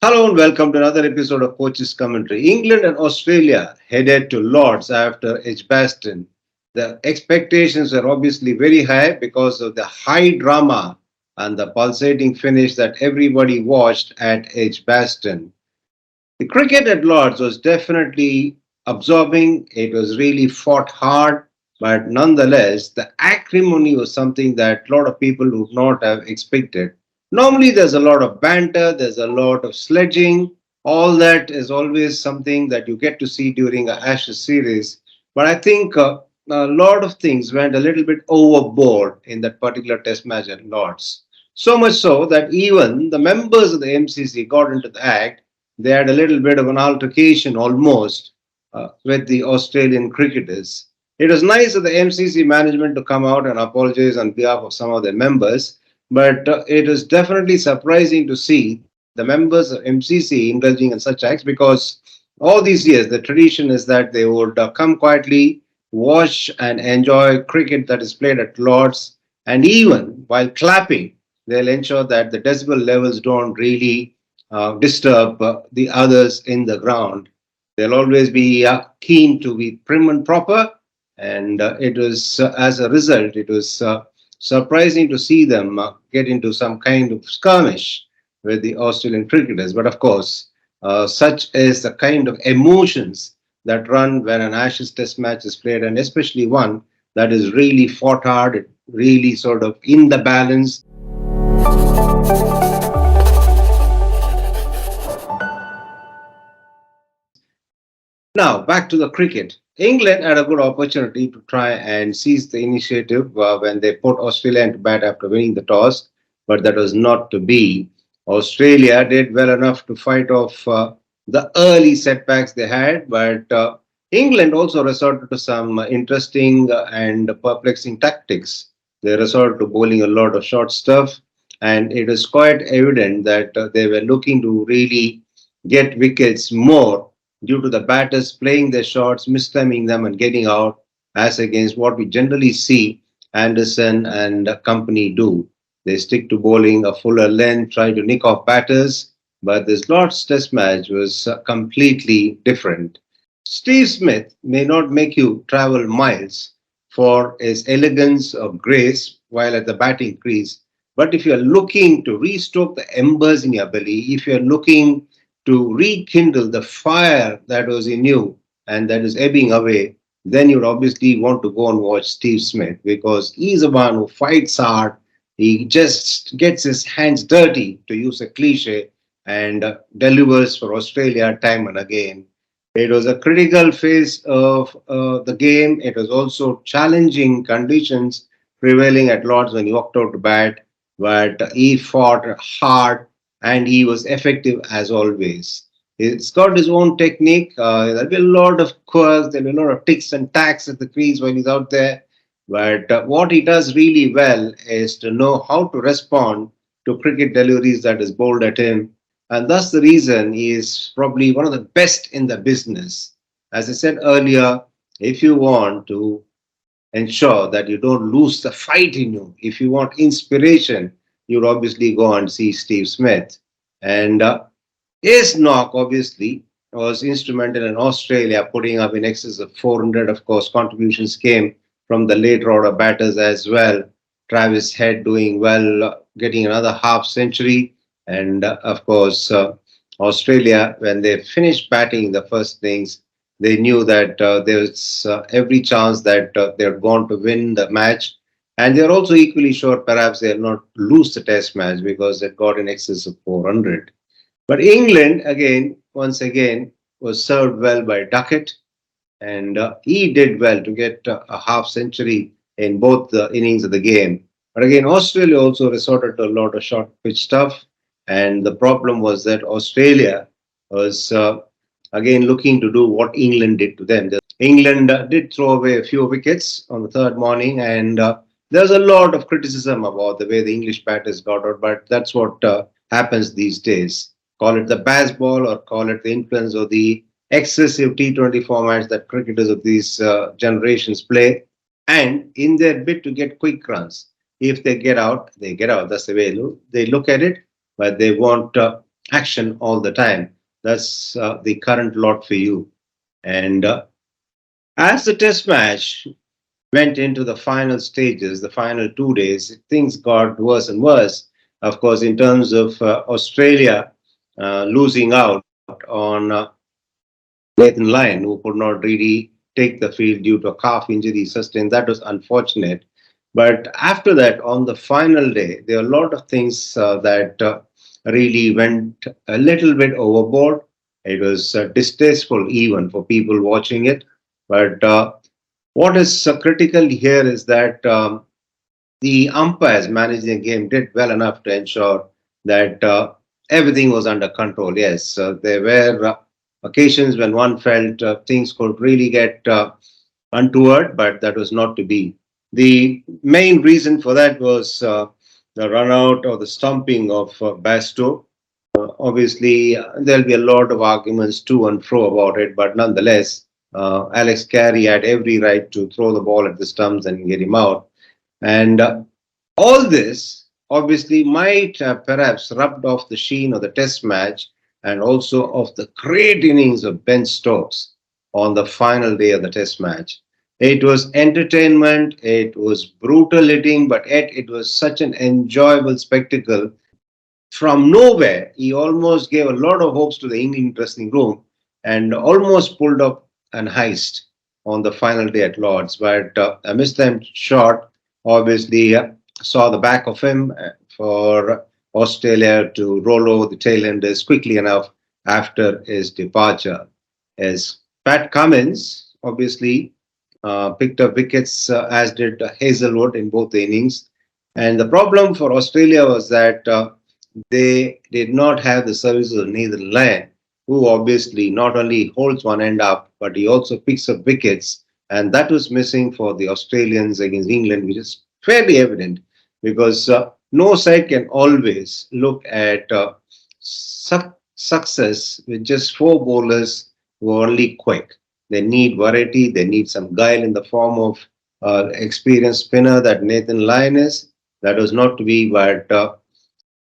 Hello and welcome to another episode of Coach's Commentary. England and Australia headed to Lords after Edgbaston. The expectations were obviously very high because of the high drama and the pulsating finish that everybody watched at Edgbaston. The cricket at Lords was definitely absorbing. It was really fought hard, but nonetheless, the acrimony was something that a lot of people would not have expected. Normally, there's a lot of banter, there's a lot of sledging. All that is always something that you get to see during a Ashes series. But I think a lot of things went a little bit overboard in that particular Test match at Lords. So much so that even the members of the MCC got into the act. They had a little bit of an altercation almost with the Australian cricketers. It was nice of the MCC management to come out and apologize on behalf of some of their members, but it is definitely surprising to see the members of MCC indulging in such acts because all these years the tradition is that they would come quietly, watch and enjoy cricket that is played at Lords, and even while clapping, they'll ensure that the decibel levels don't really disturb the others in the ground. They'll always be keen to be prim and proper, and it was as a result, it was surprising to see them get into some kind of skirmish with the Australian cricketers. But of course, such is the kind of emotions that run when an Ashes Test match is played, and especially one that is really fought hard, really sort of in the balance. Now, back to the cricket. England had a good opportunity to try and seize the initiative when they put Australia into bat after winning the toss, but that was not to be. Australia did well enough to fight off the early setbacks they had, but England also resorted to some interesting and perplexing tactics. They resorted to bowling a lot of short stuff, and it is quite evident that they were looking to really get wickets more due to the batters playing their shots, mistiming them, and getting out, as against what we generally see Anderson and company do. They stick to bowling a fuller length, try to nick off batters, but this Lord's Test match was completely different. Steve Smith may not make you travel miles for his elegance or grace while at the batting crease, but if you're looking to restoke the embers in your belly, if you're looking to rekindle the fire that was in you and that is ebbing away, then you'd obviously want to go and watch Steve Smith because he's the one who fights hard. He just gets his hands dirty, to use a cliche, and delivers for Australia time and again. It was a critical phase of the game. It was also challenging conditions prevailing at Lords when he walked out to bat, but he fought hard and he was effective as always. He's got his own technique. There'll be a lot of quirks, there'll be a lot of ticks and tacks at the crease when he's out there. But what he does really well is to know how to respond to cricket deliveries that is bowled at him. And that's the reason he is probably one of the best in the business. As I said earlier, if you want to ensure that you don't lose the fight in you, if you want inspiration, you'd obviously go and see Steve Smith. And his knock, obviously, was instrumental in Australia putting up in excess of 400. Of course, contributions came from the later order batters as well. Travis Head doing well, getting another half century. And of course, Australia, when they finished batting the first innings, they knew that there's every chance that they're going to win the match. And they're also equally sure perhaps they'll not lose the test match because they got in excess of 400. But England, again, once again, was served well by Duckett. And he did well to get a half century in both the innings of the game. But again, Australia also resorted to a lot of short pitch stuff. And the problem was that Australia was again looking to do what England did to them. England did throw away a few wickets on the third morning, and there's a lot of criticism about the way the English batters got out, but that's what happens these days. Call it the baseball or call it the influence of the excessive T20 formats that cricketers of these generations play. And in their bid to get quick runs, if they get out, they get out. That's the way they look at it. But they want action all the time. That's the current lot for you. And as the test match went into the final stages, the final 2 days, things got worse and worse. Of course, in terms of Australia losing out on Nathan Lyon, who could not really take the field due to a calf injury sustained. That was unfortunate. But after that, on the final day, there are a lot of things that really went a little bit overboard. It was distasteful even for people watching it. But what is critical here is that the umpires managing the game did well enough to ensure that everything was under control. Yes, there were occasions when one felt things could really get untoward, but that was not to be. The main reason for that was the run out or the stumping of Bairstow. Obviously, there'll be a lot of arguments to and fro about it, but nonetheless, Alex Carey had every right to throw the ball at the stumps and get him out. And all this obviously might perhaps rubbed off the sheen of the test match and also of the great innings of Ben Stokes on the final day of the test match. It was entertainment, it was brutal hitting, but yet it was such an enjoyable spectacle. From nowhere, he almost gave a lot of hopes to the England dressing room and almost pulled up an heist on the final day at Lord's. But a mistimed shot obviously saw the back of him for Australia to roll over the tail enders quickly enough after his departure. As Pat Cummins obviously picked up wickets, as did Hazelwood in both the innings. And the problem for Australia was that they did not have the services of Nathan Lyon, who obviously not only holds one end up, but he also picks up wickets. And that was missing for the Australians against England, which is fairly evident because no side can always look at success with just four bowlers who are only quick. They need variety, they need some guile in the form of experienced spinner that Nathan Lyon is. That was not to be, but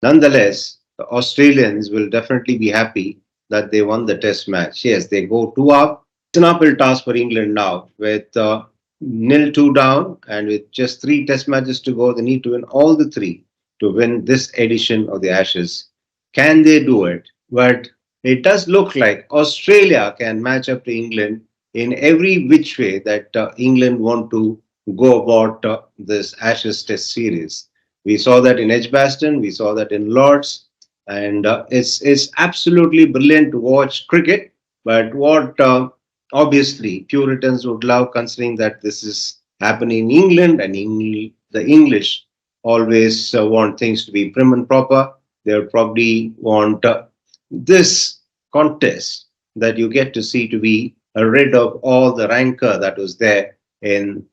nonetheless, the Australians will definitely be happy that they won the test match. Yes, they go two up. It's an uphill task for England now with 0-2 down and with just three test matches to go. They need to win all the three to win this edition of the Ashes. Can they do it? But it does look like Australia can match up to England in every which way that England want to go about this Ashes Test series. We saw that in Edgbaston, we saw that in Lords, and it's absolutely brilliant to watch cricket. But what obviously Puritans would love, considering that this is happening in England, and the English always want things to be prim and proper. They'll probably want this contest that you get to see to be rid of all the rancour that was there in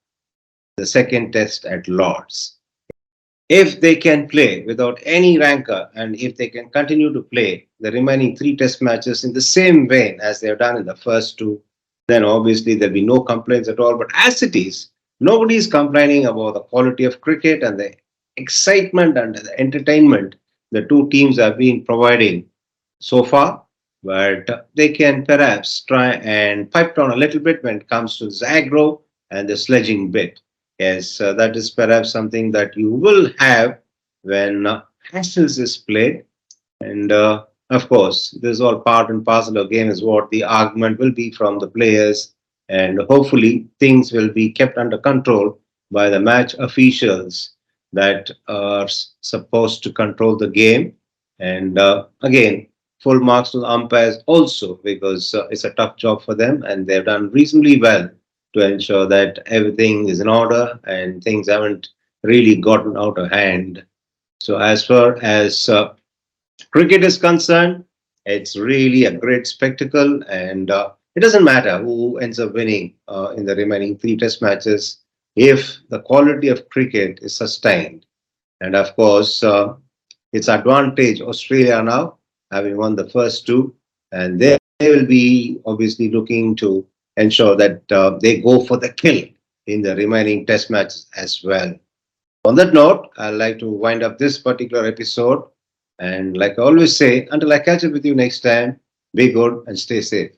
the second test at Lords. If they can play without any rancor and if they can continue to play the remaining three test matches in the same vein as they have done in the first two, then obviously there'll be no complaints at all. But as it is, nobody is complaining about the quality of cricket and the excitement and the entertainment the two teams have been providing so far. But they can perhaps try and pipe down a little bit when it comes to the aggro and the sledging bit. Yes, that is perhaps something that you will have when Ashes is played. And of course, this is all part and parcel of the game, is what the argument will be from the players. And hopefully, things will be kept under control by the match officials that are supposed to control the game. And again, full marks to the umpires also, because it's a tough job for them and they've done reasonably well to ensure that everything is in order and things haven't really gotten out of hand. So, as far as cricket is concerned, it's really a great spectacle, and it doesn't matter who ends up winning in the remaining three test matches if the quality of cricket is sustained. And of course, it's advantage Australia now, having won the first two, and they will be obviously looking to ensure that they go for the kill in the remaining test matches as well. On that note, I'd like to wind up this particular episode. And like I always say, until I catch up with you next time, be good and stay safe.